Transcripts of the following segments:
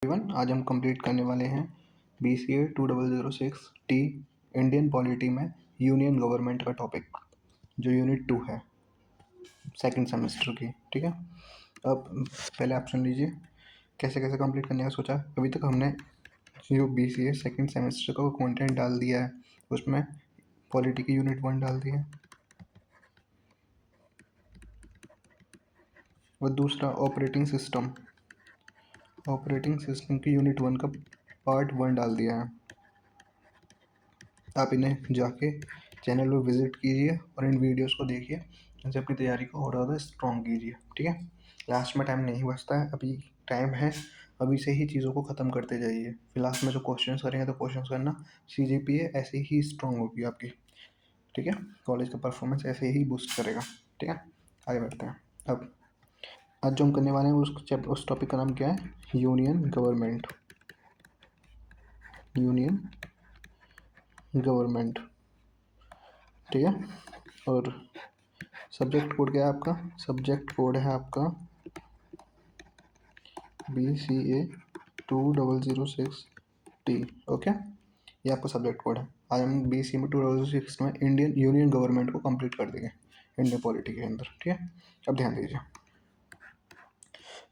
Everyone, आज हम complete करने वाले हैं BCA 2006 टी इंडियन पॉलिटी में यूनियन गवर्नमेंट का टॉपिक, जो यूनिट 2 है सेकंड सेमेस्टर की। ठीक है, अब पहले आप सुन लीजिए कैसे कैसे कंप्लीट करने का सोचा। अभी तक हमने जो BCA सेकंड सेमेस्टर का कंटेंट डाल दिया है, उसमें पॉलिटी की यूनिट 1 डाल दिया, और दूसरा ऑपरेटिंग सिस्टम की यूनिट 1 का पार्ट 1 डाल दिया है। आप इन्हें जाके चैनल पर विजिट कीजिए और इन वीडियोस को देखिए, इनसे अपनी तैयारी को और ज़्यादा स्ट्रॉन्ग कीजिए। ठीक है, लास्ट में टाइम नहीं बचता है, अभी टाइम है, अभी से ही चीज़ों को ख़त्म करते जाइए। फिर लास्ट में जो क्वेश्चंस करेंगे तो क्वेश्चंस करना, CGPA ऐसे ही स्ट्रॉन्ग होगी आपकी। ठीक है, कॉलेज का परफॉर्मेंस ऐसे ही बूस्ट करेगा। ठीक है, आगे बढ़ते हैं। अब आज जो हम करने वाले हैं उस टॉपिक का नाम क्या है? Union government. ठीक है, और सब्जेक्ट कोड क्या है आपका? सब्जेक्ट कोड है आपका BCA 2006T। ओके, ये आपका सब्जेक्ट कोड है। आज हम BCA में 2006 में इंडियन यूनियन गवर्नमेंट को कंप्लीट कर देंगे इंडियन पॉलिटी के अंदर। ठीक है, अब ध्यान दीजिए,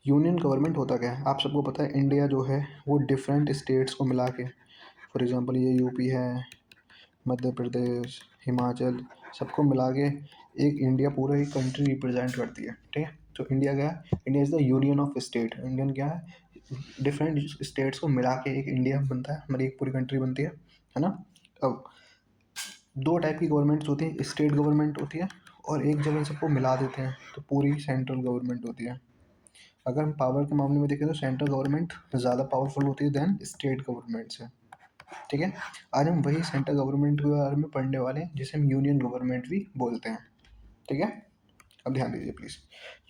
यूनियन गवर्नमेंट होता क्या है? आप सबको पता है, इंडिया जो है वो डिफरेंट स्टेट्स को मिला के, फॉर एग्जांपल ये यूपी है, मध्य प्रदेश, हिमाचल, सबको मिला के एक इंडिया पूरा एक कंट्री रिप्रेजेंट करती है। ठीक है, तो इंडिया क्या है? India is the union of state. Indian क्या है? डिफरेंट स्टेट्स को मिला के एक इंडिया बनता है, हमारी एक पूरी कंट्री बनती है ना। अब दो टाइप की गवर्नमेंट्स होती हैं, स्टेट गवर्नमेंट होती है और एक जगह सबको मिला देते हैं तो पूरी सेंट्रल गवर्नमेंट होती है। अगर हम पावर के मामले में देखें तो सेंट्रल गवर्नमेंट ज़्यादा पावरफुल होती है दैन स्टेट गवर्नमेंट से। ठीक है, आज हम वही सेंट्रल गवर्नमेंट के बारे में पढ़ने वाले हैं, जिसे हम यूनियन गवर्नमेंट भी बोलते हैं। ठीक है, अब ध्यान दीजिए प्लीज़,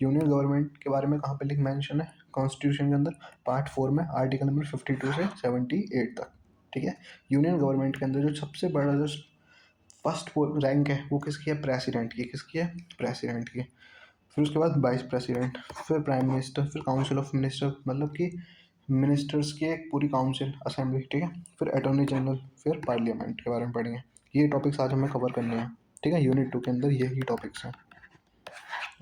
यूनियन गवर्नमेंट के बारे में कहाँ पे लिख मेंशन है? कॉन्स्टिट्यूशन के अंदर पार्ट 4 में आर्टिकल नंबर 52 से 78 तक। ठीक है, यूनियन गवर्नमेंट के अंदर जो सबसे बड़ा जो फर्स्ट रैंक है वो किसकी है? प्रेसिडेंट की। किसकी है? प्रेसिडेंट की। फिर उसके बाद वाइस प्रेसिडेंट, फिर प्राइम मिनिस्टर, फिर काउंसिल ऑफ मिनिस्टर, मतलब कि मिनिस्टर्स की एक पूरी काउंसिल असेंबली। ठीक है, फिर अटॉर्नी जनरल, फिर पार्लियामेंट के बारे में पढ़ेंगे। ये टॉपिक्स आज हमें कवर करने हैं। ठीक है, यूनिट 2 के अंदर यही टॉपिक्स हैं।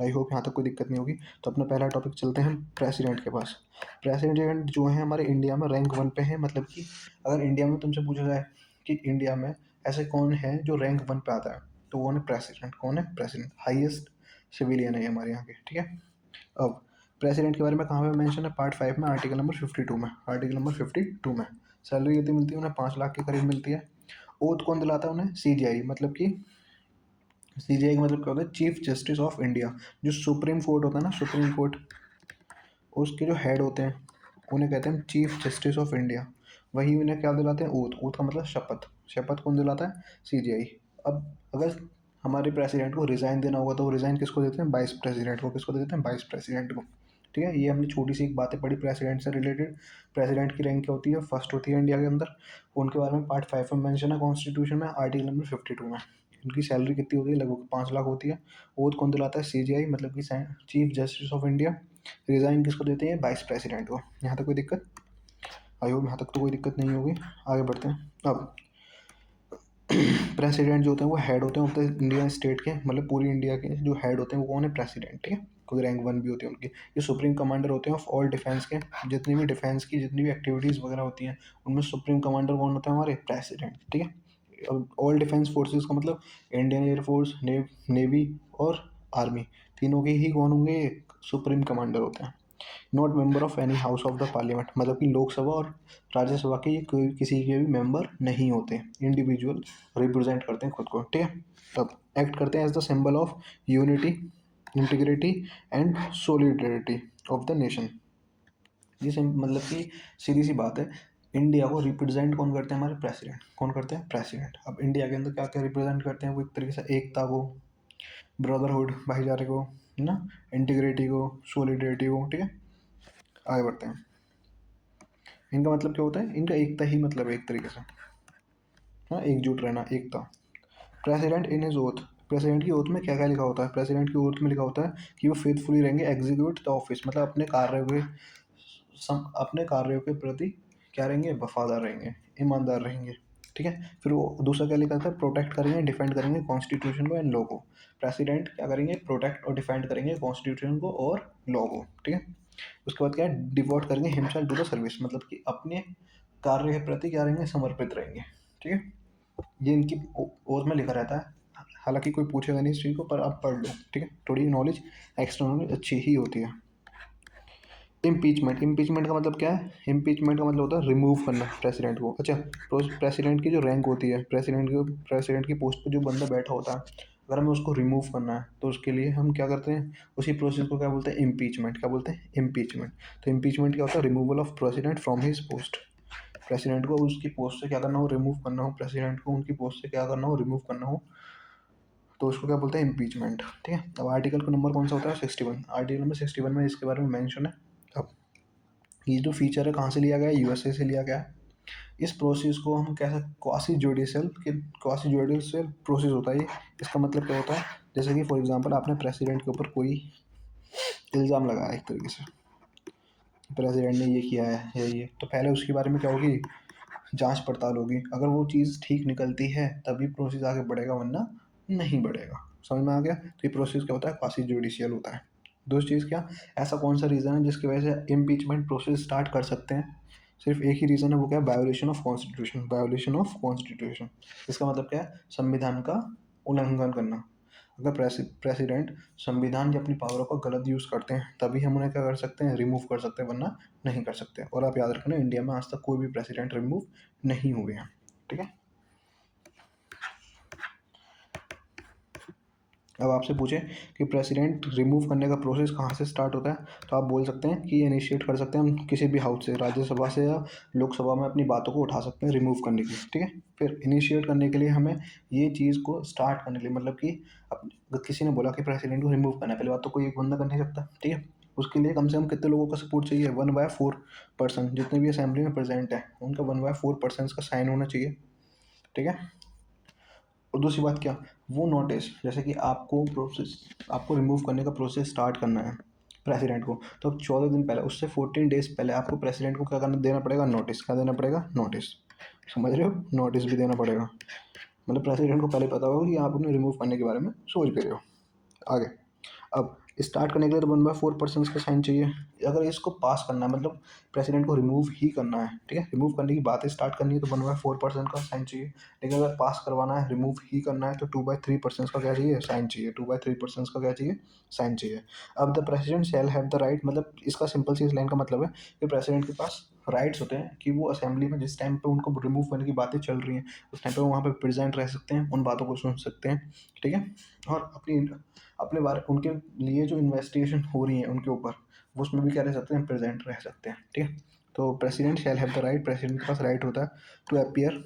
आई होप यहाँ तक कोई दिक्कत नहीं होगी। तो अपना पहला टॉपिक चलते हैं प्रेसिडेंट के पास। प्रेसिडेंट जो है हमारे इंडिया में रैंक 1 पे है, मतलब कि अगर इंडिया में तुमसे पूछा जाए कि इंडिया में ऐसे कौन है जो रैंक 1 पे आता है, तो कौन है? प्रेसिडेंट। कौन है? प्रेसिडेंट। हाईएस्ट सिविलियन है हमारे यहाँ के। ठीक है, अब प्रेसिडेंट के बारे में कहाँ पे मेंशन है? पार्ट 5 में आर्टिकल नंबर 52 में। आर्टिकल नंबर 52 में सैलरी कितनी मिलती है उन्हें? 5 लाख के करीब मिलती है। ओथ कौन दिलाता है उन्हें? CGI, मतलब कि CGI का मतलब क्या होता है? Chief justice of India. जो सुप्रीम कोर्ट होता है ना, सुप्रीम कोर्ट, उसके जो हेड होते हैं उन्हें कहते हैं चीफ जस्टिस ऑफ इंडिया। वही उन्हें क्या दिलाते हैं? ओथ। ओथ का मतलब शपथ। शपथ कौन दिलाता है? CGI। अब अगर हमारे प्रेसिडेंट को रिज़ाइन देना होगा तो वो रिज़ाइन किसको देते हैं? वाइस प्रेसिडेंट को। किसको देते हैं? वाइस प्रेसिडेंट को। ठीक है, ये हमने छोटी सी एक बातें पढ़ी प्रेसिडेंट से रिलेटेड। प्रेसिडेंट की रैंक क्या होती है? फर्स्ट होती है इंडिया के अंदर। उनके बारे में पार्ट 5 में मेंशन है कॉन्स्टिट्यूशन में, आर्टिकल नंबर 52 में। इनकी सैलरी कितनी होती है? लगभग 5 लाख होती है। ओथ कौन दिलाता है? CGI, मतलब कि chief justice of India. Resign किसको देते हैं? वाइस प्रेसिडेंट को। यहाँ तक कोई दिक्कत? आई होप यहाँ तक तो कोई दिक्कत नहीं होगी। आगे बढ़ते हैं। अब प्रेसिडेंट जो होते हैं वो हेड होते हैं इंडियन स्टेट के, मतलब पूरी इंडिया के जो हेड होते हैं वो कौन है? प्रेसिडेंट। ठीक है, कोई रैंक 1 भी होती है उनकी। ये सुप्रीम कमांडर होते हैं ऑफ ऑल डिफेंस के। जितनी भी डिफेंस की जितनी भी एक्टिविटीज़ वगैरह होती हैं उनमें सुप्रीम कमांडर कौन होता है? हमारे प्रेसिडेंट। ठीक है, अब ऑल डिफेंस फोर्सेज का मतलब इंडियन एयरफोर्स, नेवी और आर्मी, तीनों के ही कौन होंगे? सुप्रीम कमांडर होते हैं। Not member of any house of the parliament, मतलब कि लोकसभा और राज्यसभा के ये कोई किसी के भी मेंबर नहीं होते। इंडिविजुअल रिप्रेजेंट करते हैं खुद को। ठीक है, तब एक्ट करते हैं as the symbol of unity, integrity and solidarity of the nation. ये मतलब कि सीधी सी बात है, इंडिया को रिप्रेजेंट कौन करते हैं? हमारे प्रेसिडेंट। कौन करते हैं? प्रेसिडेंट। अब इंडिया के अंदर क्या क्या रिप्रेजेंट करते हैं वो? एक तरीके से एकता को, ब्रदरहुड, भाईचारे को, है ना, इंटीग्रिटी को, सोलिडरिटी को। ठीक है, आगे बढ़ते हैं। इनका मतलब क्या होता है? इनका एकता ही मतलब है एक तरीके से, हाँ, एकजुट रहना, एकता। President in his oath, president की ओथ में क्या क्या लिखा होता है? प्रेसिडेंट की ओथ में लिखा होता है कि वो फेथफुली रहेंगे, एग्जीक्यूट द ऑफिस, मतलब अपने कार्य को अपने कार्यों के प्रति क्या रहेंगे, वफादार रहेंगे, ईमानदार रहेंगे। ठीक है, फिर वो दूसरा क्या लिखा था, प्रोटेक्ट करेंगे, डिफेंड करेंगे कॉन्स्टिट्यूशन को एंड लॉ को। प्रेसिडेंट क्या करेंगे, प्रोटेक्ट और डिफेंड करेंगे कॉन्स्टिट्यूशन को और लॉ को। ठीक है, उसके बाद क्या है, डिवोट करेंगे हिमसेल्फ टू द सर्विस, मतलब कि अपने कार्य के प्रति क्या रहेंगे, समर्पित रहेंगे। ठीक है, ये इनकी ओथ में लिखा रहता है, हालांकि कोई पूछेगा नहीं इस चीज़ को, पर आप पढ़ लो। ठीक है, थोड़ी नॉलेज, एक्स्ट्रा नॉलेज अच्छी ही होती है। इम्पीचमेंट, इम्पीचमेंट का मतलब क्या है, इम्पीचमेंट का मतलब होता है रिमूव करना प्रेसिडेंट को। अच्छा, प्रेसिडेंट की जो रैंक होती है, प्रेसिडेंट की पोस्ट पर जो बंदा बैठा होता है, अगर हमें उसको रिमूव करना है तो उसके लिए हम क्या करते हैं, उसी प्रोसेस को क्या बोलते हैं, इम्पीचमेंट। क्या बोलते हैं, इम्पीचमेंट। तो इम्पीचमेंट क्या होता है, removal of president from his post. President को उसकी पोस्ट से क्या करना हो, रिमूव करना हो, प्रेसिडेंट को उनकी पोस्ट से क्या करना हो, रिमूव करना हो, तो उसको क्या बोलते हैं, इम्पीचमेंट। ठीक है, अब आर्टिकल का नंबर कौन सा होता है, 61। आर्टिकल नंबर 61 में इसके बारे में मेंशन है। अब ये जो फीचर है कहाँ से लिया गया है, यूएसए से लिया गया है। इस प्रोसेस को हम कह सकते क्वासी जुडिशियल प्रोसेस होता है ये। इसका मतलब क्या होता है, जैसे कि फॉर एग्जांपल आपने प्रेसिडेंट के ऊपर कोई इल्ज़ाम लगाया एक तरीके से, प्रेसिडेंट ने ये किया है या ये, तो पहले उसके बारे में क्या होगी, जांच पड़ताल होगी। अगर वो चीज़ ठीक निकलती है तभी प्रोसेस आगे बढ़ेगा, वरना नहीं बढ़ेगा। समझ में आ गया, तो ये प्रोसेस क्या होता है, क्वासी जुडिशियल होता है। दूसरी चीज़ क्या, ऐसा कौन सा रीज़न है जिसकी वजह से इम्पीचमेंट प्रोसेस स्टार्ट कर सकते हैं, सिर्फ एक ही रीज़न है, वो क्या है, violation of constitution. Violation of constitution, इसका मतलब क्या है, संविधान का उल्लंघन करना। अगर प्रेसिडेंट संविधान की अपनी पावर का गलत यूज़ करते हैं तभी हम उन्हें क्या कर सकते हैं, रिमूव कर सकते हैं, वरना नहीं कर सकते। और आप याद रखना, इंडिया में आज तक कोई भी प्रेसिडेंट रिमूव नहीं हुए हैं। ठीक है, अब आपसे पूछे कि प्रेसिडेंट रिमूव करने का प्रोसेस कहाँ से स्टार्ट होता है, तो आप बोल सकते हैं कि इनिशिएट कर सकते हैं हम किसी भी हाउस से, राज्यसभा से या लोकसभा में अपनी बातों को उठा सकते हैं रिमूव करने के लिए। ठीक है, फिर इनिशिएट करने के लिए हमें ये चीज़ को स्टार्ट करने के लिए, मतलब कि अगर किसी ने बोला कि प्रेसिडेंट को रिमूव करना है, पहले बात तो कोई एक बंदा कर नहीं सकता। ठीक है, उसके लिए कम से कम कितने लोगों का सपोर्ट चाहिए, 1/4%, जितने भी असेंबली में प्रेजेंट है उनका 1/4% का साइन होना चाहिए। ठीक है, और दूसरी बात क्या, वो नोटिस, जैसे कि आपको रिमूव करने का प्रोसेस स्टार्ट करना है प्रेसिडेंट को, तो अब 14 दिन पहले, उससे 14 डेज पहले आपको प्रेसिडेंट को क्या करना, देना पड़ेगा, नोटिस। क्या देना पड़ेगा, नोटिस। समझ रहे हो, नोटिस भी देना पड़ेगा। मतलब प्रेसिडेंट को पहले पता होगा कि आप उन्हें रिमूव करने के बारे में सोच भी रहे हो। आगे, अब स्टार्ट करने के लिए तो 1/4% का साइन चाहिए। अगर इसको पास करना है, मतलब प्रेसिडेंट को रिमूव ही करना है, ठीक है, रिमूव करने की बातें स्टार्ट करनी है, तो 1/4% का साइन चाहिए। लेकिन अगर पास करवाना है, रिमूव ही करना है, तो 2/3% का क्या चाहिए, साइन चाहिए। 2/3% का क्या चाहिए, साइन चाहिए। अब the president shall have the right, मतलब इसका सिंपल सी इस लाइन का मतलब है कि प्रेसिडेंट के पास राइट्स होते हैं कि वो असेंबली में जिस टाइम पे उनको रिमूव करने की बातें चल रही हैं, उस टाइम पे वो वहाँ पे प्रेजेंट रह सकते हैं, उन बातों को सुन सकते हैं। ठीक है, और अपने बारे, उनके लिए जो इन्वेस्टिगेशन हो रही है उनके ऊपर, वो उसमें भी क्या रह सकते हैं, प्रेजेंट रह सकते हैं। ठीक है, तो president shall have the right, president के पास राइट होता है to appear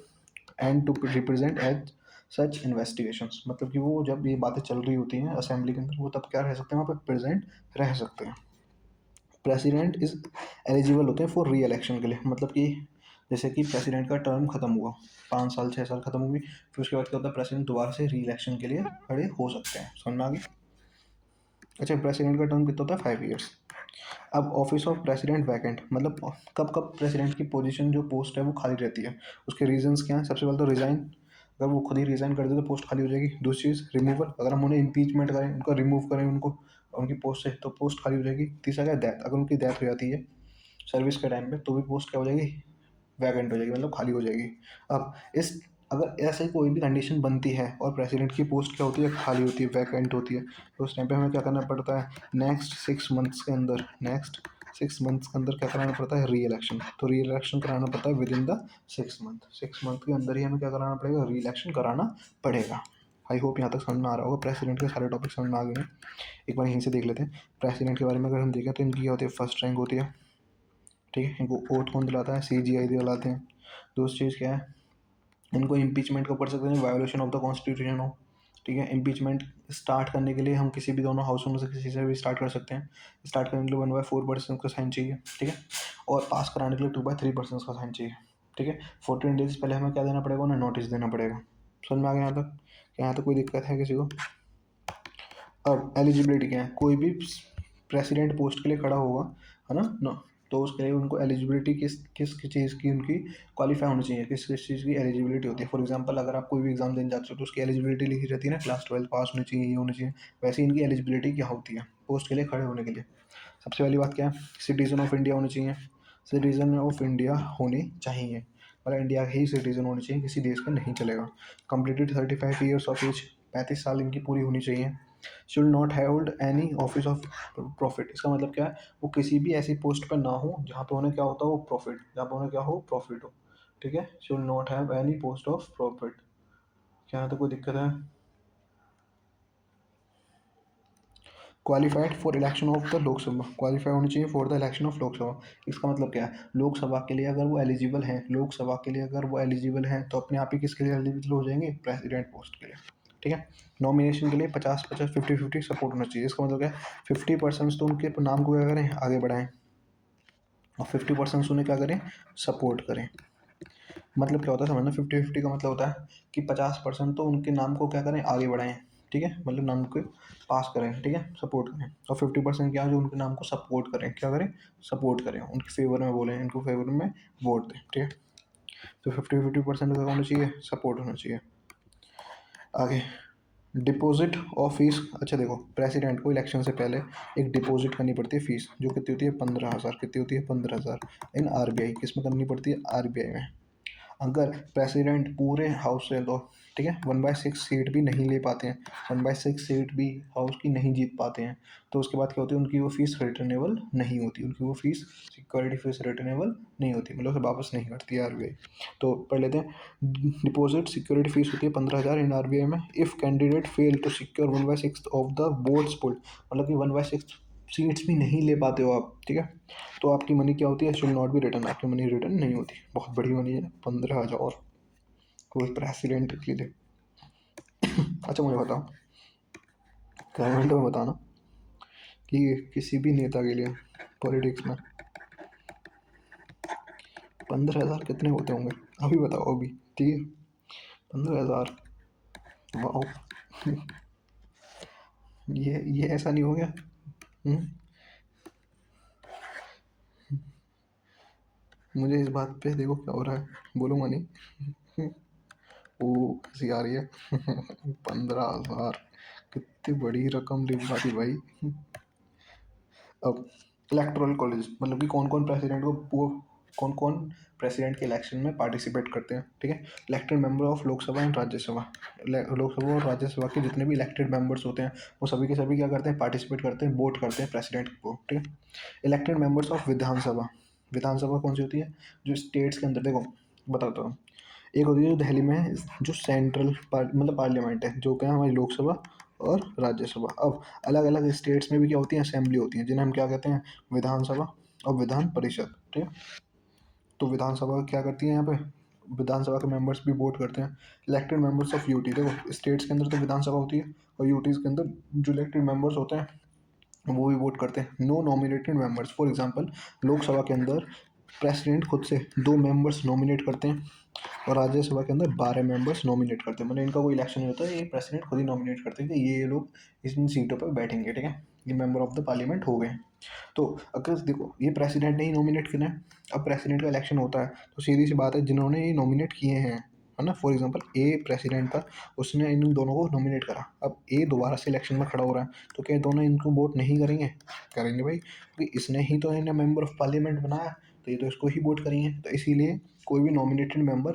and to represent as such investigations, मतलब कि वो जब ये बातें चल रही होती हैं असेंबली के अंदर, वो तब क्या रह सकते हैं, वहाँ पे प्रेजेंट रह सकते हैं। प्रेसिडेंट इज एलिजिबल होते हैं फॉर री इलेक्शन के लिए, मतलब कि जैसे कि प्रेसिडेंट का टर्म खत्म हुआ, 5 साल 6 साल खत्म हुई, फिर उसके बाद क्या होता है, प्रेसिडेंट दोबारा से री इलेक्शन के लिए खड़े हो सकते हैं। समझ में आ गई। अच्छा, प्रेसिडेंट का टर्म कितना होता है, 5 ईयर्स। अब ऑफिस ऑफ प्रेसिडेंट वैकेंट, मतलब कब कब प्रेसिडेंट की पोजीशन, जो पोस्ट है वो खाली रहती है, उसके रीजंस क्या हैं। सबसे पहले तो रिजाइन, अगर वो खुद ही रिजाइन कर दे तो पोस्ट खाली हो जाएगी। दूसरी चीज़ रिमूवल, अगर हम उन्हें इम्पीचमेंट करें, उनको रिमूव करें, उनको उनकी पोस्ट से, तो पोस्ट खाली हो जाएगी। तीसरा क्या, डेथ, अगर उनकी डेथ हो जाती है सर्विस के टाइम पे, तो भी पोस्ट क्या हो जाएगी, वैकेंट हो जाएगी, मतलब खाली हो जाएगी। अब इस अगर ऐसे कोई भी कंडीशन बनती है और प्रेसिडेंट की पोस्ट क्या होती है, खाली होती है, वैकेंट होती है, तो उस टाइम पे हमें क्या करना पड़ता है, नेक्स्ट 6 मंथ्स के अंदर क्या कराना पड़ता है, री इलेक्शन। तो री इलेक्शन कराना पड़ता है विद इन द 6 मंथ के अंदर ही हमें क्या कराना पड़ेगा, री इलेक्शन कराना पड़ेगा। आई होप यहाँ तक समझ में आ रहा होगा, प्रेसिडेंट के सारे टॉपिक समझ में आ गए हैं। एक बार यहीं से देख लेते हैं प्रेसिडेंट के बारे में। अगर हम देखें तो इनकी क्या होती है, फर्स्ट रैंक होती है। ठीक है, इनको ओथ कौन दिलाता है, CGI दिलाते हैं। दूसरी चीज़ क्या है, इनको इम्पीचमेंट का पढ़ सकते हैं, वायोलेशन ऑफ द कॉन्स्टिट्यूशन हो। ठीक है, इम्पीचमेंट स्टार्ट करने के लिए हम किसी भी दोनों हाउसों में से किसी से भी स्टार्ट कर सकते हैं। स्टार्ट करने के लिए 1/4% का साइन चाहिए। ठीक है, और पास कराने के लिए 2/3% का साइन चाहिए। ठीक है, 14 डेज पहले हमें क्या देना पड़ेगा, उन्हें नोटिस देना पड़ेगा। समझ में आ गया यहाँ तक, क्या यहाँ तक कोई दिक्कत है किसी को। अब एलिजिबिलिटी क्या है, कोई भी प्रेसिडेंट पोस्ट के लिए खड़ा होगा, है ना, तो उसके लिए उनको एलिजिबिलिटी किस किस चीज़ की उनकी क्वालिफाई होनी चाहिए, किस किस चीज़ की एलिजिबिलिटी होती है। फॉर एग्जांपल अगर आप कोई भी एग्जाम देने जाते हो तो उसकी एलिजिबिलिटी लिखी रहती है ना, क्लास 12 पास होनी चाहिए, ये होनी चाहिए। वैसे ही इनकी एलिजिबिलिटी क्या होती है पोस्ट के लिए खड़े होने के लिए। सबसे पहली बात क्या है, सिटीजन ऑफ इंडिया होनी चाहिए। सिटीजन ऑफ इंडिया होनी चाहिए, मतलब इंडिया के ही सिटीजन होनी चाहिए, किसी देश का नहीं चलेगा। कंप्लीटेड 35 ईयर्स ऑफ एज, 35 साल इनकी पूरी होनी चाहिए। Should not hold any office of profit, इसका मतलब क्या है, वो किसी भी ऐसी पोस्ट पर ना हो जहाँ पे उन्हें क्या होता हो प्रॉफिट, जहाँ पे उन्हें क्या हो प्रॉफिट हो। ठीक है, should not have any post of profit. क्या यहाँ तो कोई दिक्कत है? Qualified for election of the Lok Sabha, qualify होनी चाहिए for the election of Lok Sabha. इसका मतलब क्या है, लोकसभा के लिए अगर वो एलिजिबल हैं, लोकसभा के लिए अगर वो एलिजिबल हैं तो अपने आप ही किसके लिए एलिजिबल हो जाएंगे, प्रेसिडेंट पोस्ट के लिए। ठीक है, नॉमिनेशन के लिए 50-50, 50-50 सपोर्ट होना चाहिए। इसका मतलब क्या है, 50% तो उनके नाम को क्या करें, आगे बढ़ाएं, और 50% उन्हें क्या करें, सपोर्ट करें। मतलब क्या होता है समझना, 50-50 का मतलब होता है कि 50% तो उनके नाम को क्या करें, आगे बढ़ाएं। ठीक है, मतलब नाम को पास करें, ठीक है, सपोर्ट करें। और 50% क्या है, जो उनके नाम को सपोर्ट करें, क्या करें, सपोर्ट करें, उनके फेवर में बोलें, इनको फेवर में वोट दें। ठीक है, तो 50-50% का होना चाहिए, सपोर्ट होना चाहिए। आगे, डिपॉजिट ऑफ फीस। अच्छा देखो, प्रेसिडेंट को इलेक्शन से पहले एक डिपॉजिट करनी पड़ती है फीस, जो कितनी होती है, 15,000। कितनी होती है, 15,000 इन आरबीआई। किस में करनी पड़ती है, आरबीआई में। अगर प्रेसिडेंट पूरे हाउस से तो ठीक है 1/6 सीट भी नहीं ले पाते हैं, 1/6 सीट भी हाउस की नहीं जीत पाते हैं, तो उसके बाद क्या होती है, उनकी वो फीस रिटर्नेबल नहीं होती, उनकी वो फीस, सिक्योरिटी फीस रिटर्नेबल नहीं होती, मतलब उसे वापस नहीं करती है आरबीआई। तो पढ़ लेते हैं, डिपॉजिट सिक्योरिटी फीस होती है 15,000 इन आरबीआई में, if candidate fail to secure 1/6 of the votes polled, मतलब कि 1/6 सीट्स भी नहीं ले पाते हो आप। ठीक है, तो आपकी मनी क्या होती है, शुड नॉट बी रिटर्न, आपकी मनी रिटर्न नहीं होती। बहुत बड़ी मनी है, 15,000 कोई प्रेसिडेंट के लिए। अच्छा मुझे बताओ, गवर्नमेंट में बताना कि किसी भी नेता के लिए पॉलिटिक्स में 15,000 कितने होते होंगे, अभी बताओ अभी। ठीक है, 15,000, वाह। ये ऐसा नहीं हो गया। हम्म, मुझे इस बात पे देखो क्या हो रहा है, बोलूँगा नहीं। वो हंसी आ रही है। 15,000 कितनी बड़ी रकम लिखवा दी भाई। अब इलेक्टोरल कॉलेज, मतलब कि कौन कौन प्रेसिडेंट को वो कौन कौन प्रेसिडेंट के इलेक्शन में पार्टिसिपेट करते हैं। ठीक है, elected member of Lok Sabha and Rajya Sabha, Lok Sabha और राज्यसभा के जितने भी इलेक्टेड मेंबर्स होते हैं वो सभी के सभी क्या करते हैं, पार्टिसिपेट करते हैं, वोट करते हैं प्रेसिडेंट को। ठीक है, इलेक्टेड मेंबर्स ऑफ विधानसभा, विधानसभा कौन सी होती है, जो स्टेट्स के अंदर, देखो बताता हूँ। एक होती है जो दिल्ली में है, जो सेंट्रल मतलब पार्लियामेंट है, जो क्या है हमारी लोकसभा और राज्यसभा। अब अलग अलग स्टेट्स में भी क्या होती है, असेंबली होती है, जिन्हें हम क्या कहते हैं, विधानसभा और विधान परिषद। ठीक है, तो विधानसभा क्या करती है यहाँ पे, विधानसभा के मेंबर्स भी वोट करते हैं। इलेक्टेड मेंबर्स ऑफ यूटी, देखो स्टेट्स के अंदर तो विधानसभा होती है, और यूटीज़ के अंदर जो इलेक्टेड मेंबर्स होते हैं वो भी वोट करते हैं। No nominated members, for example Lok Sabha के अंदर प्रेसिडेंट खुद से 2 मेंबर्स नॉमिनेट करते हैं, और राज्यसभा के अंदर 12 मेंबर्स नॉमिनेट करते हैं, मतलब इनका कोई इलेक्शन नहीं होता है, ये प्रेसिडेंट खुद ही नॉमिनेट करते हैं कि ये लोग इन सीटों पर बैठेंगे। ठीक है, ये मेंबर ऑफ द पार्लियामेंट हो गए। तो अगर देखो ये प्रेसिडेंट ने ही नॉमिनेट किया है, अब प्रेसिडेंट का इलेक्शन होता है तो सीधी सी बात है, जिन्होंने ये नॉमिनेट किए हैं, है ना, फॉर एग्जांपल ए प्रेसिडेंट था, उसने इन दोनों को नॉमिनेट करा, अब ए दोबारा से इलेक्शन में खड़ा हो रहा है, तो क्या दोनों इनको वोट नहीं करेंगे, करेंगे भाई, क्योंकि इसने ही तो इन्हें मेंबर ऑफ पार्लियामेंट बनाया, तो ये तो इसको ही वोट करेंगे। तो इसीलिए कोई भी नॉमिनेटेड मेंबर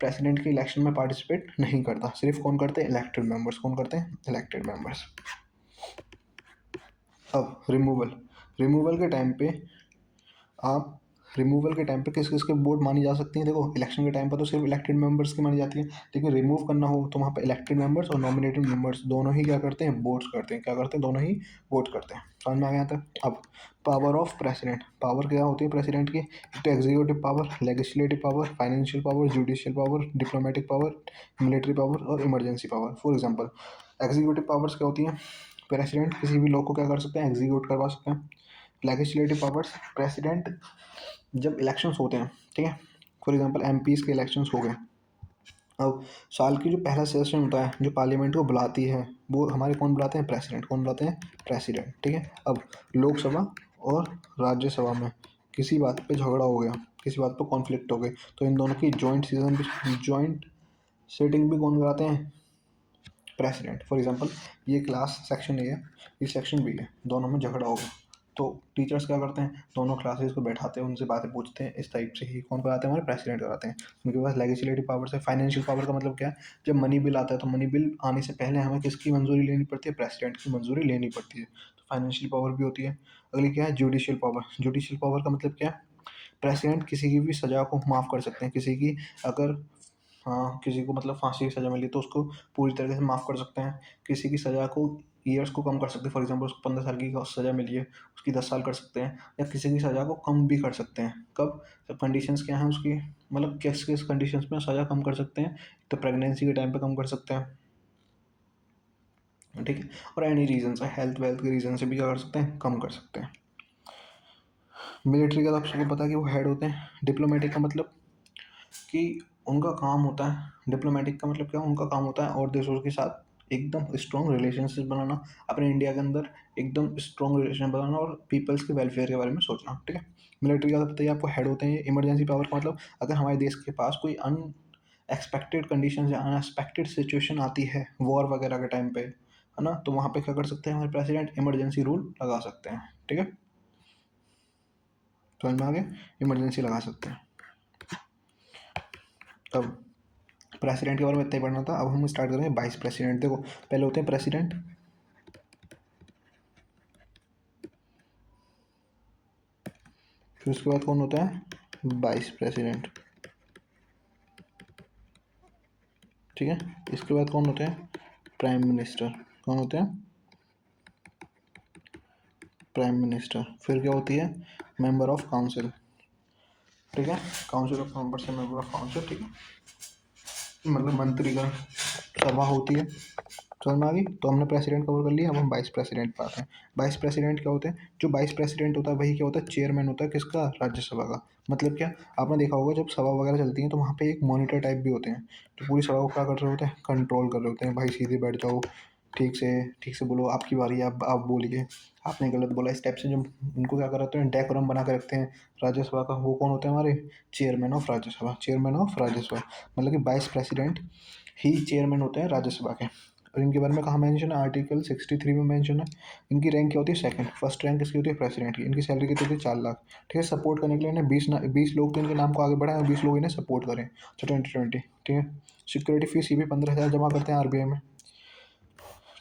प्रेसिडेंट के इलेक्शन में पार्टिसिपेट नहीं करता, सिर्फ कौन करते हैं, इलेक्टेड मेंबर्स। कौन करते हैं, इलेक्टेड मेंबर्स। अब रिमूवल, रिमूवल के टाइम पे आप, रिमूवल के टाइम पे किस किस के वोट मानी जा सकती हैं, देखो इलेक्शन के टाइम पर तो सिर्फ इलेक्टेड मेंबर्स की मानी जाती है, लेकिन रिमूव करना हो तो वहाँ पे इलेक्टेड मेंबर्स और नॉमिनेटेड मेंबर्स दोनों ही क्या करते हैं, वोट्स करते हैं। क्या करते हैं, दोनों ही वोट करते हैं। समझ में आ गया था। अब पावर ऑफ प्रेसिडेंट, पावर क्या होती है प्रेसिडेंट की, एक तो executive power, legislative power, financial power, judicial power, diplomatic power, military power और emergency power. For example executive powers क्या होती हैं, प्रेसिडेंट किसी भी लॉ को क्या कर सकते हैं, एग्जीक्यूट करवा सकते हैं। लेजिस्लेटिव पावर्स, प्रेसिडेंट जब इलेक्शंस होते हैं, ठीक है, फॉर एग्जांपल एमपीज़ के इलेक्शंस हो गए, अब साल की जो पहला सेशन होता है जो पार्लियामेंट को बुलाती है, वो हमारे कौन बुलाते हैं, प्रेसिडेंट। कौन बुलाते हैं, प्रेसिडेंट। ठीक है, अब लोकसभा और राज्यसभा में किसी बात पे झगड़ा हो गया, किसी बात पे कॉन्फ्लिक्ट हो गई, तो इन दोनों की जॉइंट सीटिंग भी कौन कराते हैं? प्रेसिडेंट। फॉर एग्जांपल ये क्लास सेक्शन ए है, ये सेक्शन बी है, दोनों में झगड़ा होगा, तो टीचर्स क्या करते हैं? दोनों क्लासेस को बैठाते हैं, उनसे बातें पूछते हैं, इस टाइप से ही कौन कराते हैं? हमारे प्रेसिडेंट कराते हैं। उनके पास लेजिस्लेटिव पावर्स है। फाइनेंशियल पावर का मतलब क्या है? जब मनी बिल आता है तो मनी बिल आने से पहले हमें किसकी मंजूरी लेनी पड़ती है? प्रेसिडेंट की मंजूरी लेनी पड़ती है। तो फाइनेंशियल पावर भी होती है। अगली क्या है? Judicial power. जुडिशियल पावर का मतलब क्या है? प्रेसिडेंट किसी की भी सजा को माफ़ कर सकते हैं। किसी की अगर हाँ, किसी को मतलब फांसी की सज़ा मिली तो उसको पूरी तरीके से माफ़ कर सकते हैं। किसी की सज़ा को ईयर्स को कम कर सकते हैं। फॉर एग्ज़ाम्पल उसको 15 साल की सज़ा मिली है, उसकी 10 साल कर सकते हैं, या किसी की सज़ा को कम भी कर सकते हैं। कब? जब कंडीशंस क्या हैं उसकी, मतलब किस-किस कंडीशंस में सज़ा कम कर सकते हैं? तो प्रेगनेंसी के टाइम पे कम कर सकते हैं, ठीक है? और एनी रीज़न से, हेल्थ-वेल्थ के रीज़न से भी क्या कर सकते हैं? कम कर सकते हैं। मिलिट्री का तो आप सबको पता है कि वो हेड होते हैं। डिप्लोमेटिक का मतलब कि उनका काम होता है, डिप्लोमेटिक का मतलब क्या? उनका काम होता है और देशों के साथ एकदम स्ट्रॉन्ग रिलेशनशिप बनाना, अपने इंडिया के अंदर एकदम स्ट्रॉन्ग रिलेशन बनाना और पीपल्स के वेलफेयर के बारे में सोचना, ठीक है? मिलिट्री का तो पता ही है आपको, हेड होते हैं ये। इमरजेंसी पावर का मतलब अगर हमारे देश के पास कोई अनएक्सपेक्टेड कंडीशंस या अनएक्सपेक्टेड सिचुएशन आती है वॉर वगैरह के टाइम पे, है ना? तो वहाँ पे क्या कर सकते हैं हमारे प्रेसिडेंट? इमरजेंसी रूल लगा सकते हैं, ठीक है? समझ में आ गया? इमरजेंसी लगा सकते हैं। तब प्रेसिडेंट के बारे में इतना ही पढ़ना था। अब हम स्टार्ट करेंगे वाइस प्रेसिडेंट। देखो पहले होते हैं प्रेसिडेंट, फिर उसके बाद कौन होता है? वाइस प्रेसिडेंट, ठीक है? इसके बाद कौन होते हैं? Prime minister. कौन होते हैं? Prime minister. फिर क्या होती है? मेंबर ऑफ काउंसिल, ठीक है? काउंसिल ऑफ मेंबर्स है, मेंबर ऑफ काउंसिल, ठीक है? मतलब मंत्रीगण सभा होती है। समझ में आ गई? तो हमने प्रेसिडेंट कवर कर लिया। अब हम वाइस प्रेसिडेंट पे आते हैं। वाइस प्रेसिडेंट क्या होते हैं? जो वाइस प्रेसिडेंट होता है वही क्या होता है? चेयरमैन होता है। किसका? राज्यसभा का। मतलब क्या? आपने देखा होगा जब सभा वगैरह चलती है तो वहाँ पे एक मॉनिटर टाइप भी होते हैं, जो पूरी सभा को क्या कर रहे होते हैं? कंट्रोल कर रहे होते हैं। भाई सीधे बैठ जाओ, ठीक से बोलो, आपकी बारी है, आप बोलिए, आपने गलत बोला, इस टाइप से। जो उनको क्या करते हैं? डेकोरम बना के रखते हैं राज्यसभा का। वो कौन होते हैं हमारे? Chairman of Rajya Sabha. Chairman of Rajya Sabha मतलब कि वाइस प्रेसिडेंट ही चेयरमैन होते हैं राज्यसभा के। और इनके बारे में कहाँ मेंशन है? आर्टिकल 63 में मेंशन है। इनकी रैंक क्या होती है? सेकंड। फर्स्ट रैंक किसकी होती है? प्रेसिडेंट की। इनकी सैलरी कितनी होती है? 4 लाख, ठीक है? सपोर्ट करने के लिए इन्हें 20 लोग तो इनके नाम को आगे बढ़ाएं और 20 लोग इन्हें सपोर्ट करें। तो 2020, ठीक है? सिक्योरिटी फीस ये भी 15,000 जमा करते हैं आरबीआई में,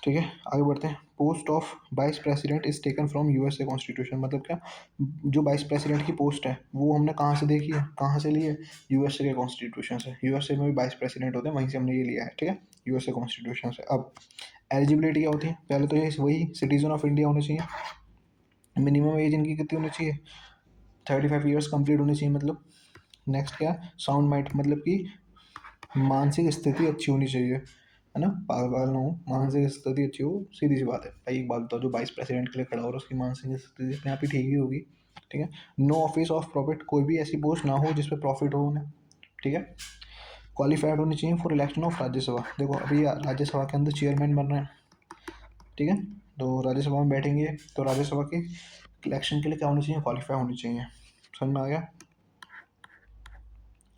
ठीक है? आगे बढ़ते हैं। Post of vice president is taken from USA constitution. मतलब क्या? जो वाइस प्रेसिडेंट की पोस्ट है वो हमने कहाँ से देखी है, कहाँ से ली है? यूएसए के कॉन्स्टिट्यूशन से। यूएसए में भी वाइस प्रेसिडेंट होते हैं, वहीं से हमने ये लिया है, ठीक है? यूएसए कॉन्स्टिट्यूशन से। अब एलिजिबिलिटी क्या होती है? पहले तो ये वही सिटीजन ऑफ इंडिया होने चाहिए। मिनिमम एज इनकी कितनी होनी चाहिए? 35 ईयर्स कंप्लीट होनी चाहिए। मतलब नेक्स्ट क्या? साउंड माइंड, मतलब कि मानसिक स्थिति अच्छी होनी चाहिए, है ना? पागल पागल ना हो, मानसिक स्थिति अच्छी हो, सीधी सी बात है भाई। एक बात बताओ, जो वाइस प्रेसिडेंट के लिए खड़ा हो रहा है उसकी मानसिक स्थिति अपने आप ही ठीक ही होगी, ठीक है? नो ऑफिस ऑफ प्रॉफिट, कोई भी ऐसी पोस्ट ना हो जिसपे प्रॉफिट हो उन्हें, ठीक है? क्वालिफाइड होनी चाहिए फॉर इलेक्शन ऑफ राज्यसभा। देखो अभी राज्यसभा के अंदर चेयरमैन बन रहे हैं, ठीक है? तो राज्यसभा में बैठेंगे तो राज्यसभा के इलेक्शन के लिए क्या होनी चाहिए? क्वालिफाई होनी चाहिए। समझ में आ गया?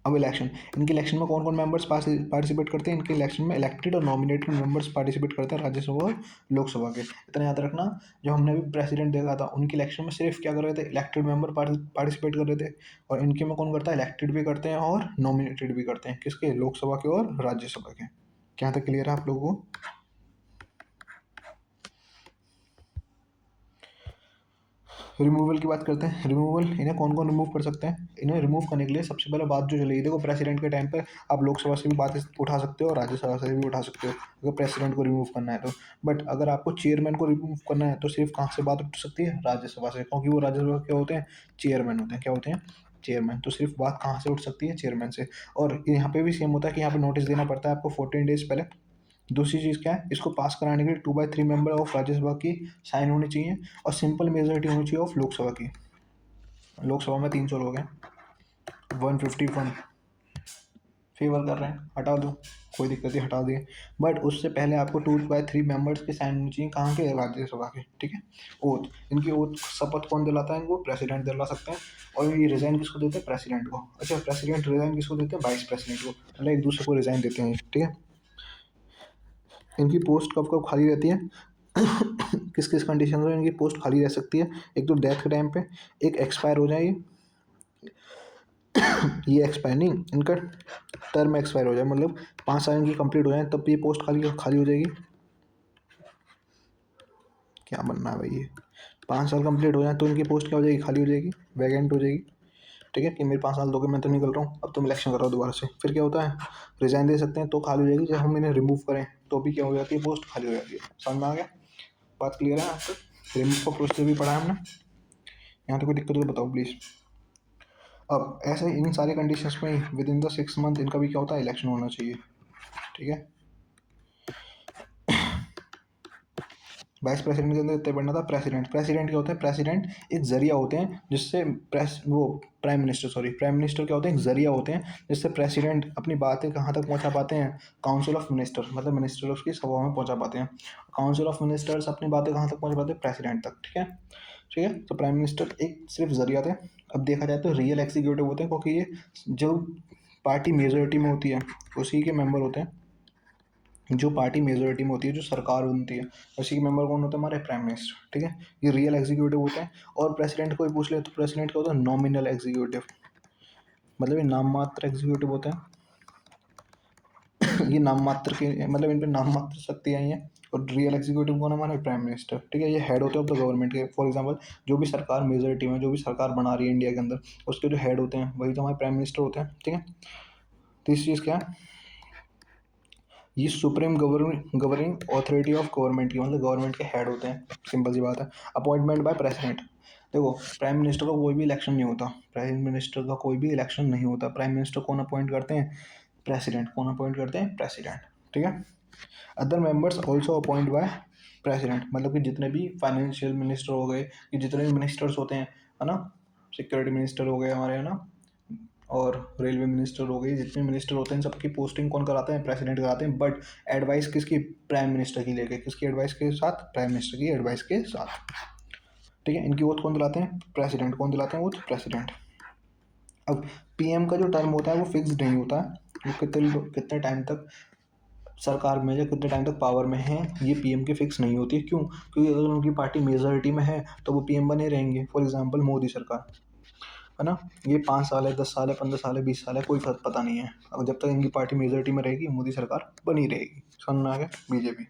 अब इलेक्शन, इनके इलेक्शन में कौन कौन मेंबर्स पार्टिसिपेट करते हैं? इनके इलेक्शन में इलेक्टेड और नॉमिनेटेड मेंबर्स पार्टिसिपेट करते हैं राज्यसभा और लोकसभा के। इतना याद रखना। जब हमने भी प्रेसिडेंट देखा था उनके इलेक्शन में सिर्फ क्या कर रहे थे? इलेक्टेड मेंबर पार्टिसिपेट कर रहे थे। और इनके में कौन करता है? इलेक्टेड भी करते हैं और नॉमिनेटेड भी करते हैं। किसके? लोकसभा के और राज्यसभा के। क्या तक क्लियर है आप लोगों को? रिमूवल की बात करते हैं। रिमूवल, इन्हें कौन कौन रिमूव कर सकते हैं? इन्हें रिमूव करने के लिए सबसे पहले बात जो चलेगी, देखो प्रेसिडेंट के टाइम पे आप लोकसभा से भी बात उठा सकते हो और राज्यसभा से भी उठा सकते हो अगर प्रेसिडेंट को रिमूव करना है तो। बट अगर आपको चेयरमैन को रिमूव करना है तो सिर्फ कहाँ से बात उठ सकती है? राज्यसभा से, क्योंकि वो राज्यसभा क्या होते हैं? चेयरमैन होते हैं। क्या होते हैं? चेयरमैन। तो सिर्फ बात कहाँ से उठ सकती है? चेयरमैन से। और यहाँ पे भी सेम होता है कि यहाँ पे नोटिस देना पड़ता है आपको 14 डेज पहले। दूसरी चीज़ क्या है? इसको पास कराने के लिए 2/3 मेंबर ऑफ राज्यसभा की साइन होनी चाहिए और सिंपल मेजोरिटी होनी चाहिए ऑफ लोकसभा की। लोकसभा में 300 लोग हैं, 151 फेवर कर रहे हैं, हटा दो। कोई दिक्कत नहीं, हटा दिए। बट उससे पहले आपको 2/3 मेंबर्स के साइन होने चाहिए, कहाँ के, राज्यसभा के, ठीक है। ओथ, इनकी ओथ शपथ कौन दिलाता है इनको, प्रेसिडेंट दिला सकते हैं। और ये रिजाइन किसको देते हैं, प्रेसिडेंट को। अच्छा, प्रेसिडेंट रिजाइन किसको देते हैं, वाइस प्रेसिडेंट को, मतलब एक दूसरे को रिजाइन देते हैं, ठीक है। इनकी पोस्ट कब कब खाली रहती है किस किस कंडीशन में इनकी पोस्ट खाली रह सकती है, एक तो डेथ के टाइम पे, एक एक्सपायर हो जाए ये एक्सपायर नहीं, इनका टर्म एक्सपायर हो जाए, मतलब 5 साल इनकी कंप्लीट हो जाए तब ये पोस्ट खाली खाली हो जाएगी। क्या बनना है भाई ये, 5 साल कंप्लीट हो जाए तो इनकी पोस्ट क्या हो जाएगी, खाली हो जाएगी, वैकेंट हो जाएगी, ठीक है। कि मेरे 5 साल दोगे, मैं तो निकल रहा हूँ, अब तुम इलेक्शन कराओ दोबारा से। फिर क्या होता है, रिजाइन दे सकते हैं तो खाली हो जाएगी, जब हम इन्हें रिमूव करें तो भी क्या हो जाती है, पोस्ट खाली हो जाती है। समझ में आ गया, बात क्लियर है आपको। रिमूव का प्रोसेस भी पढ़ा है हमने, यहाँ तो कोई दिक्कत हो तो बताओ प्लीज़। अब ऐसे ही इन सारी कंडीशंस में विद इन द 6 मंथ इनका भी क्या होता है, इलेक्शन होना चाहिए, ठीक है। वाइस प्रेसिडेंट के अंदर इतना पढ़ना था। प्रेसिडेंट, प्रेसिडेंट क्या होता है, प्रेसिडेंट एक जरिया होते हैं जिससे prime minister, sorry, prime minister क्या होते हैं, एक जरिया होते हैं जिससे प्रेसिडेंट अपनी बातें कहाँ तक पहुँचा पाते हैं, काउंसिल ऑफ मिनिस्टर, मतलब मिनिस्टर्स की सभा में पहुँचा पाते हैं। काउंसिल ऑफ मिनिस्टर्स अपनी बातें कहाँ तक पहुँचा पाते हैं, प्रेसिडेंट तक, ठीक है। ठीक है, तो प्राइम मिनिस्टर एक सिर्फ जरिया थे। अब देखा जाए तो रियल एग्जीक्यूटिव होते हैं, क्योंकि ये जो पार्टी मेजोरिटी में होती है उसी के मेंबर होते हैं। जो पार्टी मेजोरिटी में होती है, जो सरकार बनती है, उसी के मेंबर कौन होते हैं, हमारे प्राइम मिनिस्टर, ठीक है। ये रियल एग्जीक्यूटिव होते हैं। और प्रेसिडेंट को भी पूछ ले तो प्रेसिडेंट क्या होता है, नॉमिनल एग्जीक्यूटिव, मतलब ये नाम मात्र एग्जीक्यूटिव होते हैं। ये नाम मात्र के, मतलब इन पर नाम मात्र शक्तियाँ ही हैं। और रियल एग्जीक्यूटिव कौन है, हमारे प्राइम मिनिस्टर, ठीक है। ये हेड होते हैं ऑफ द गवर्नमेंट के। फॉर एग्जांपल, जो भी सरकार मेजोरिटी में, जो भी सरकार बना रही है इंडिया के अंदर, उसके जो हेड होते हैं वही तो हमारे प्राइम मिनिस्टर होते हैं, ठीक है। तीसरी चीज़ क्या है, ये supreme governing authority of government की, मतलब गवर्नमेंट के हेड होते हैं, सिंपल सी बात है। अपॉइंटमेंट बाय प्रेसिडेंट, देखो प्राइम मिनिस्टर का कोई भी इलेक्शन नहीं होता, प्राइम मिनिस्टर का कोई भी इलेक्शन नहीं होता। प्राइम मिनिस्टर कौन अपॉइंट करते हैं, प्रेसिडेंट। कौन अपॉइंट करते हैं, प्रेसिडेंट, ठीक है। Other members also appoint by president, मतलब कि जितने भी फाइनेंशियल मिनिस्टर हो गए, कि जितने भी मिनिस्टर्स होते हैं, है ना, सिक्योरिटी मिनिस्टर हो गए हमारे, है ना, और रेलवे मिनिस्टर हो गई, जितने मिनिस्टर होते हैं सबकी पोस्टिंग कौन कराते हैं, प्रेसिडेंट कराते हैं। बट एडवाइस किसकी, प्राइम मिनिस्टर की लेके, किसकी एडवाइस के साथ, प्राइम मिनिस्टर की एडवाइस के साथ, ठीक है। इनकी वोट कौन दिलाते हैं, प्रेसिडेंट। कौन दिलाते हैं वोट, प्रेसिडेंट। अब पीएम का जो टर्म होता है वो फिक्स्ड नहीं होता है, वो कितने कितने टाइम तक सरकार में या कितने टाइम तक पावर में है, ये पीएम की फिक्स नहीं होती है। क्यों, क्योंकि अगर उनकी पार्टी मेजोरिटी में है तो वो पीएम बने रहेंगे। फॉर एग्जांपल मोदी सरकार, है ना, ये 5 साल है, 10 साल है, 15 साल है, 20 साल है, कोई फर्क पता नहीं है। अब जब तक इनकी पार्टी मेजोरिटी में रहेगी मोदी सरकार बनी रहेगी। समझ में आ गया, बीजेपी।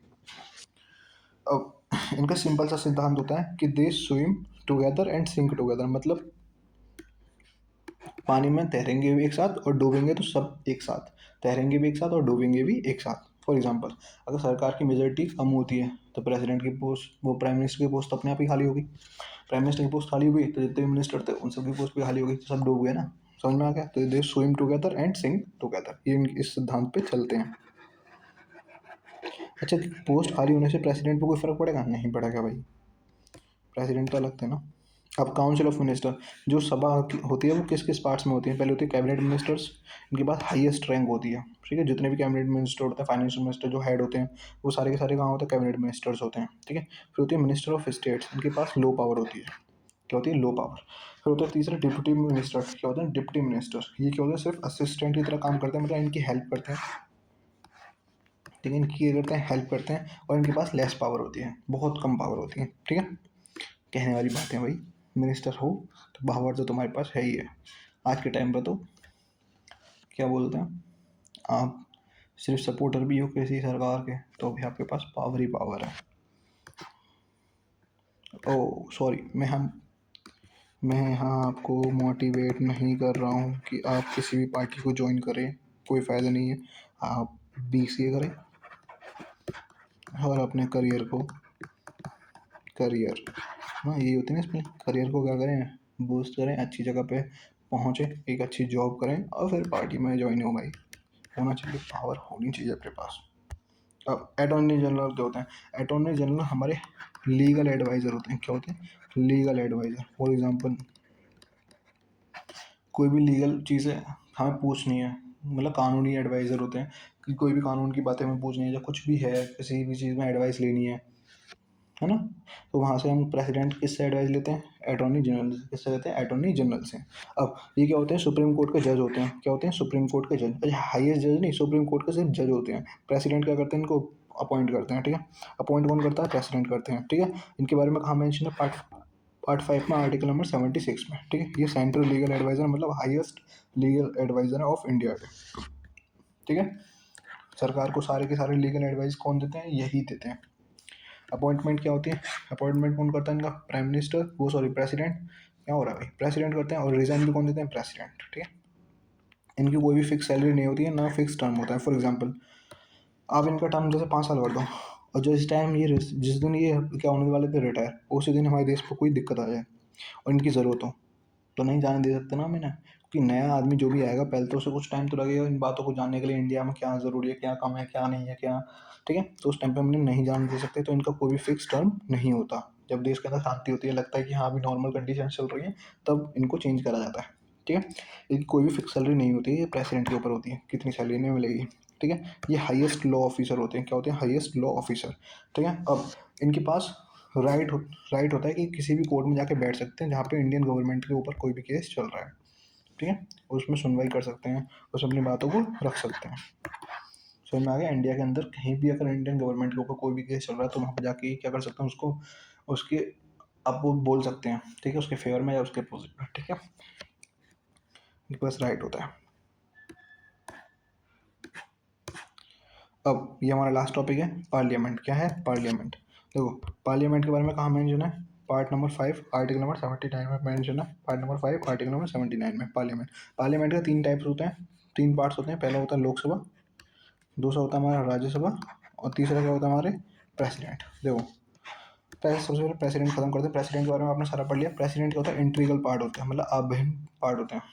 अब इनका सिंपल सा सिद्धांत होता है कि they swim together and sink together, मतलब पानी में तैरेंगे भी एक साथ और डूबेंगे तो सब एक साथ, तैरेंगे भी एक साथ और डूबेंगे भी एक साथ। फॉर एग्जाम्पल, अगर सरकार की मेजोरिटी कम होती है तो प्रेसिडेंट की पोस्ट, वो प्राइम मिनिस्टर की पोस्ट अपने आप ही खाली होगी। प्राइम मिनिस्टर की पोस्ट खाली हुई तो जितने भी मिनिस्टर थे उन सबकी पोस्ट भी खाली होगी, तो सब डूब गए ना। समझ में आ गया, तो they swim together and sink together, ये इस सिद्धांत पे चलते हैं। अच्छा, पोस्ट खाली होने से प्रेसिडेंट पे कोई फर्क पड़ेगा, नहीं पड़ेगा भाई, प्रेसिडेंट तो अलग थे ना। अब काउंसिल ऑफ मिनिस्टर, जो सभा होती है वो किस किस पार्ट्स में होती है, पहले होती है कैबिनेट मिनिस्टर्स, इनके पास हाईएस्ट रैंक होती है, ठीक है। जितने भी कैबिनेट मिनिस्टर होते हैं, फाइनेंशियल मिनिस्टर जो हेड होते हैं, वो सारे के सारे कहाँ होते हैं, कैबिनेट मिनिस्टर्स होते हैं, ठीक है। फिर होती है मिनिस्टर ऑफ स्टेट्स, इनके पास लो पावर होती है, क्या होती है, लो पावर। फिर होता है तीसरा डिप्टी मिनिस्टर, क्या होता है, डिप्टी मिनिस्टर, ये क्या होता है, सिर्फ असिस्टेंट की तरह काम करते हैं, मतलब इनकी हेल्प करते हैं, ठीक है। इनकी क्या करते हैं, हेल्प करते हैं, और इनके पास लेस पावर होती है, बहुत कम पावर होती है, ठीक है। कहने वाली बात है भाई, मिनिस्टर हो तो पावर तो तुम्हारे पास है ही है। आज के टाइम पर तो क्या बोलते हैं, आप सिर्फ सपोर्टर भी हो किसी सरकार के तो भी आपके पास पावर ही पावर है। ओ सॉरी, मैं यहाँ आपको मोटिवेट नहीं कर रहा हूँ कि आप किसी भी पार्टी को ज्वाइन करें, कोई फ़ायदा नहीं है। आप बीसीए करें और अपने करियर को, करियर, हाँ यही होती है ना इसमें, करियर को क्या करें, बूस्ट करें, अच्छी जगह पे पहुँचे, एक अच्छी जॉब करें और फिर पार्टी में ज्वाइन हो भाई। होना चाहिए, पावर होनी चाहिए अपने पास। अब अटॉर्नी जनरल क्या होते हैं, अटॉर्नी जनरल हमारे लीगल एडवाइज़र होते हैं। क्या होते हैं, लीगल एडवाइज़र। फॉर एग्जांपल, कोई भी लीगल चीज़ें हमें पूछनी है, मतलब कानूनी एडवाइज़र होते हैं कि कोई भी कानून की बातें हमें पूछनी है या कुछ भी है, किसी भी चीज़ में एडवाइस लेनी है ना? तो वहाँ से हम प्रेसिडेंट किससे एडवाइस लेते हैं? अटॉर्नी जनरल से। किससे लेते हैं? अटॉर्नी जनरल से। अब ये क्या होते हैं? सुप्रीम कोर्ट के जज होते हैं। क्या होते हैं? सुप्रीम कोर्ट के जज। अच्छा, हाईएस्ट जज नहीं, सुप्रीम कोर्ट के सिर्फ जज होते हैं। प्रेसिडेंट क्या करते हैं? इनको अपॉइंट करते हैं, ठीक है? अपॉइंट कौन करता है? प्रेसिडेंट करते हैं, ठीक है? इनके बारे में कहाँ मेंशन है? पार्ट पार्ट 5 में आर्टिकल नंबर 76 में, ठीक है? ये सेंट्रल लीगल एडवाइज़र मतलब हाईएस्ट लीगल एडवाइज़र है ऑफ इंडिया के, ठीक है? सरकार को सारे के सारे लीगल एडवाइस कौन देते हैं? यही देते हैं। अपॉइंटमेंट क्या होती है? अपॉइंटमेंट कौन करता है इनका? प्राइम मिनिस्टर, वो सॉरी प्रेसिडेंट। क्या हो रहा है भाई? प्रेसिडेंट करते हैं। और रिजाइन भी कौन देते हैं? प्रेसिडेंट, ठीक है? इनकी कोई भी फिक्स सैलरी नहीं होती है, ना फिक्स टर्म होता है। फॉर एग्जाम्पल, आप इनका टर्म जैसे 5 साल कर दो, और जिस टाइम ये जिस दिन ये क्या होने वाले थे रिटायर, उसी दिन हमारे देश को कोई दिक्कत आ जाए और इनकी ज़रूरत हो, तो नहीं जाने दे सकते ना हम इन्हें, क्योंकि नया आदमी जो भी आएगा पहले तो उसे कुछ टाइम तो लगेगा इन बातों को जानने के लिए, इंडिया में क्या ज़रूरी है, क्या कम है, क्या नहीं है, क्या, ठीक है? तो उस टाइम पे हम इन्हें नहीं जाने दे सकते, तो इनका कोई भी फिक्स टर्म नहीं होता। जब देश के अंदर शांति होती है, लगता है कि हाँ अभी नॉर्मल कंडीशन चल रही है, तब इनको चेंज करा जाता है, ठीक है? इनकी कोई भी फिक्स सैलरी नहीं होती है, ये प्रेसिडेंट के ऊपर होती है कितनी सैलरी इन्हें मिलेगी, ठीक है? ये हाईएस्ट लॉ ऑफिसर होते हैं। क्या होते हैं? हाईएस्ट लॉ ऑफिसर, ठीक है? अब इनके पास राइट हो राइट होता है कि किसी भी कोर्ट में जाके बैठ सकते हैं जहाँ पे इंडियन गवर्नमेंट के ऊपर कोई भी केस चल रहा है, ठीक है? उसमें सुनवाई कर सकते हैं, उसमें अपनी बातों को रख सकते हैं। समझ में आ गया? इंडिया के अंदर कहीं भी अगर इंडियन गवर्नमेंट के ऊपर कोई भी केस चल रहा है तो वहाँ पे जाके क्या कर सकते हैं? उसको उसके आप वो बोल सकते हैं, ठीक है? उसके फेवर में या उसके अपोजिट में, ठीक है? इनके पास राइट होता है। अब ये हमारा लास्ट टॉपिक है पार्लियामेंट। क्या है? पार्लियामेंट। देखो, पार्लियामेंट के बारे में कहाँ मेंशन है? पार्ट नंबर 5 आर्टिकल नंबर 79 में मेंशन है। पार्ट नंबर 5 आर्टिकल नंबर 79 में पार्लियामेंट। पार्लियामेंट के 3 टाइप्स होते हैं, 3 पार्ट्स होते हैं। पहला होता है लोकसभा, दूसरा होता है हमारा राज्यसभा, और तीसरा क्या होता है? हमारे प्रेसिडेंट। देखो, पहले सबसे पहले प्रेसिडेंट खत्म करते हैं। प्रेसिडेंट के बारे में आपने सारा पढ़ लिया। प्रेसिडेंट क्या होता है? इंटीग्रल पार्ट होता है, मतलब अभिन्न पार्ट होते हैं।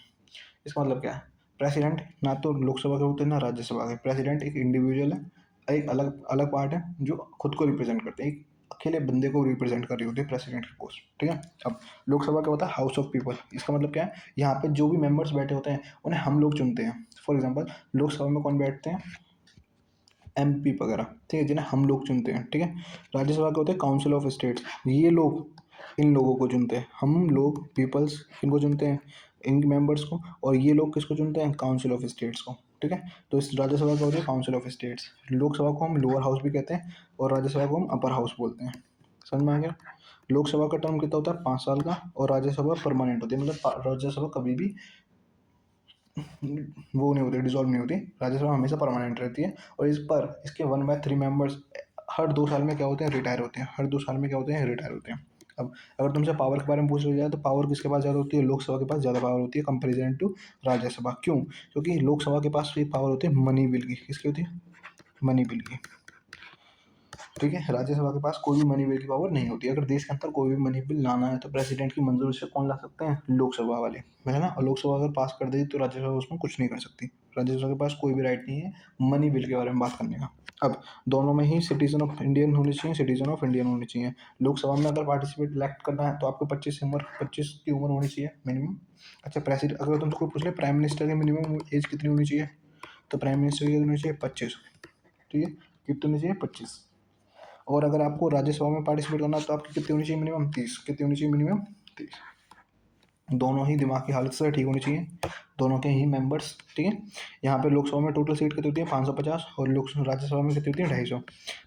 इसका मतलब क्या है? प्रेसिडेंट ना तो लोकसभा के होते हैं ना राज्यसभा के। प्रेसिडेंट एक इंडिविजुअल है, एक अलग अलग पार्ट है जो खुद को रिप्रेजेंट करते हैं, एक अकेले बंदे को रिप्रेजेंट कर रही होती है प्रेसिडेंट की पोस्ट, ठीक है? अब लोकसभा क्या होता है? House of people. इसका मतलब क्या है? यहाँ पे जो भी मेंबर्स बैठे होते हैं उन्हें हम लोग चुनते हैं। फॉर एग्जाम्पल, लोकसभा में कौन बैठते हैं? एमपी वगैरह, ठीक है, जिन्हें हम लोग चुनते हैं, ठीक है? राज्यसभा के होते हैं काउंसिल ऑफ स्टेट्स। ये लोग इन लोगों को चुनते हैं। हम लोग पीपल्स किनको चुनते हैं? इन मेंबर्स को। और ये लोग किसको चुनते हैं? काउंसिल ऑफ स्टेट्स को, ठीक है? तो इस राज्यसभा का होती है काउंसिल ऑफ स्टेट्स। लोकसभा को हम लोअर हाउस भी कहते हैं और राज्यसभा को हम अपर हाउस बोलते हैं। समझ में आ गया? लोकसभा का टर्म कितना होता है? 5 साल का। और राज्यसभा परमानेंट होती है, मतलब राज्यसभा कभी भी वो नहीं होती, डिसॉल्व नहीं होती। राज्यसभा हमेशा परमानेंट रहती है। और इस पर इसके 1/3 मेंबर्स हर 2 साल में क्या होते हैं? रिटायर होते हैं। हर 2 साल में क्या होते हैं? रिटायर होते हैं। अब अगर तुमसे पावर के बारे में पूछ लिया जाए तो पावर किसके पास ज़्यादा होती है? लोकसभा के पास ज़्यादा पावर होती है कंपेरिजन टू राज्यसभा। क्यों? क्योंकि लोकसभा के पास एक पावर होती है मनी बिल की। किसकी होती है? मनी बिल की, ठीक है? राज्यसभा के पास कोई भी मनी बिल की पावर नहीं होती। अगर देश के अंदर कोई भी मनी बिल लाना है तो प्रेसिडेंट की मंजूरी से कौन ला सकते हैं? लोकसभा वाले, है ना? और लोकसभा अगर पास कर देगी तो राज्यसभा उसमें कुछ नहीं कर सकती। राज्यसभा के पास कोई भी राइट नहीं है मनी बिल के बारे में बात करने का। अब दोनों में ही सिटीजन ऑफ इंडियन होनी चाहिए, सिटीजन ऑफ इंडियन होनी चाहिए। लोकसभा में अगर पार्टिसिपेट इलेक्ट करना है तो आपको 25 की उम्र होनी चाहिए मिनिमम। अच्छा, प्रेसिडेंट अगर तुमसे कोई पूछ ले प्राइम मिनिस्टर की मिनिमम एज कितनी होनी चाहिए, तो प्राइम मिनिस्टर की होनी चाहिए 25, ठीक है? कितनी होनी चाहिए? 25। और अगर आपको राज्यसभा में पार्टिसिपेट करना है तो आपकी कितनी होनी चाहिए? मिनिमम 30। कितनी होनी चाहिए? मिनिमम 30। दोनों ही दिमाग की हालत से ठीक होनी चाहिए, दोनों के ही मेंबर्स, ठीक है? यहाँ पे लोकसभा में टोटल सीट कितनी होती है? 550। और लोक राज्यसभा में कितनी होती है? 250।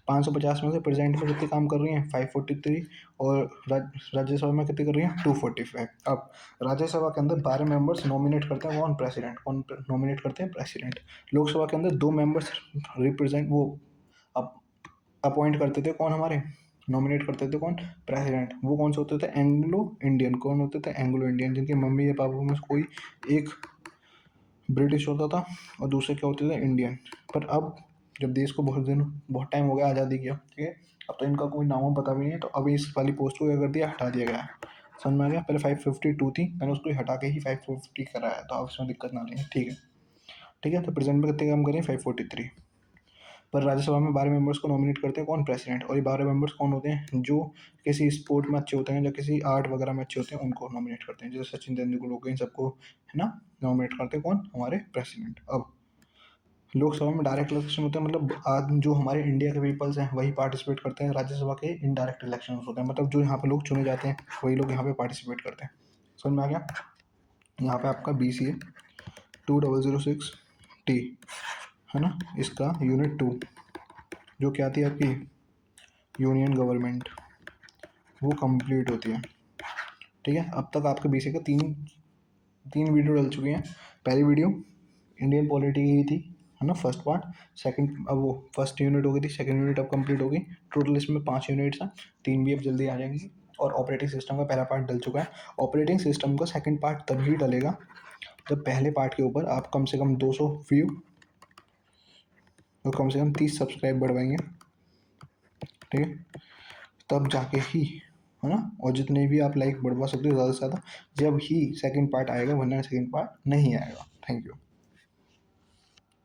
550 में से प्रेजेंट में कितने काम कर रही हैं? 543। और राज्यसभा में कितनी कर रही हैं? 245। अब राज्यसभा के अंदर 12 मेंबर्स नॉमिनेट करते हैं, कौन? प्रेसिडेंट। कौन नॉमिनेट करते हैं? प्रेसिडेंट। लोकसभा के अंदर 2 मेंबर्स रिप्रेजेंट वो अपॉइंट करते थे, कौन हमारे? नॉमिनेट करते थे, कौन? प्रेसिडेंट। वो कौन से होते थे? Anglo Indian. कौन होते थे? एंग्लो इंडियन, जिनके मम्मी या पापा में से कोई एक ब्रिटिश होता था और दूसरे क्या होते थे? इंडियन। पर अब जब देश को बहुत टाइम हो गया आज़ादी किया, ठीक है, अब तो इनका कोई नाम पता भी नहीं है, तो अभी इस वाली पोस्ट को क्या कर दिया? हटा दिया गया है। समझ में आ गया? पहले 552 थी, मैंने उसको हटा के ही 550 कराया, तो अब इसमें दिक्कत ना लें, ठीक है? ठीक है, तो प्रेजेंट में कितने काम करें? 543। पर राज्यसभा में 12 मेंबर्स को नॉमिनेट करते हैं, कौन? प्रेसिडेंट। और ये 12 मेंबर्स कौन होते हैं? जो किसी स्पोर्ट में अच्छे होते हैं या किसी आर्ट वगैरह में अच्छे होते हैं, उनको नॉमिनेट करते हैं। जैसे सचिन तेंदुलकर हो गए, इन सबको, है ना, नॉमिनेट करते हैं कौन? हमारे प्रेसिडेंट। अब लोकसभा में डायरेक्ट इलेक्शन होते हैं, मतलब आज जो हमारे इंडिया के पीपल्स हैं वही पार्टिसिपेट करते हैं। राज्यसभा के इनडायरेक्ट इलेक्शन होते हैं, मतलब जो यहाँ पे लोग चुने जाते हैं वही लोग यहाँ पे पार्टिसिपेट करते हैं। समझ में आ गया? यहाँ पे आपका BCA 2006T है ना, इसका यूनिट 2 जो क्या आती है आपकी यूनियन गवर्नमेंट, वो कंप्लीट होती है। ठीक है, अब तक आपके BCA का तीन तीन वीडियो डल चुकी हैं। पहली वीडियो इंडियन पॉलिटी की थी, है ना, फर्स्ट पार्ट। सेकंड, अब वो फर्स्ट यूनिट हो गई थी, सेकंड यूनिट अब कंप्लीट हो गई। टोटल इसमें 5 यूनिट्स हैं, 3 भी अब जल्दी आ जाएंगी। और ऑपरेटिंग सिस्टम का पहला पार्ट डल चुका है। ऑपरेटिंग सिस्टम का सेकंड पार्ट तभी डलेगा जब पहले पार्ट के ऊपर आप कम से कम 200 व्यू और कम से कम 30 सब्सक्राइब बढ़वाएंगे। ठीक है, तब जाके ही, है ना, और जितने भी आप लाइक बढ़वा सकते हो ज़्यादा से ज़्यादा, जब ही सेकंड पार्ट आएगा, वरना सेकंड पार्ट नहीं आएगा। Thank you.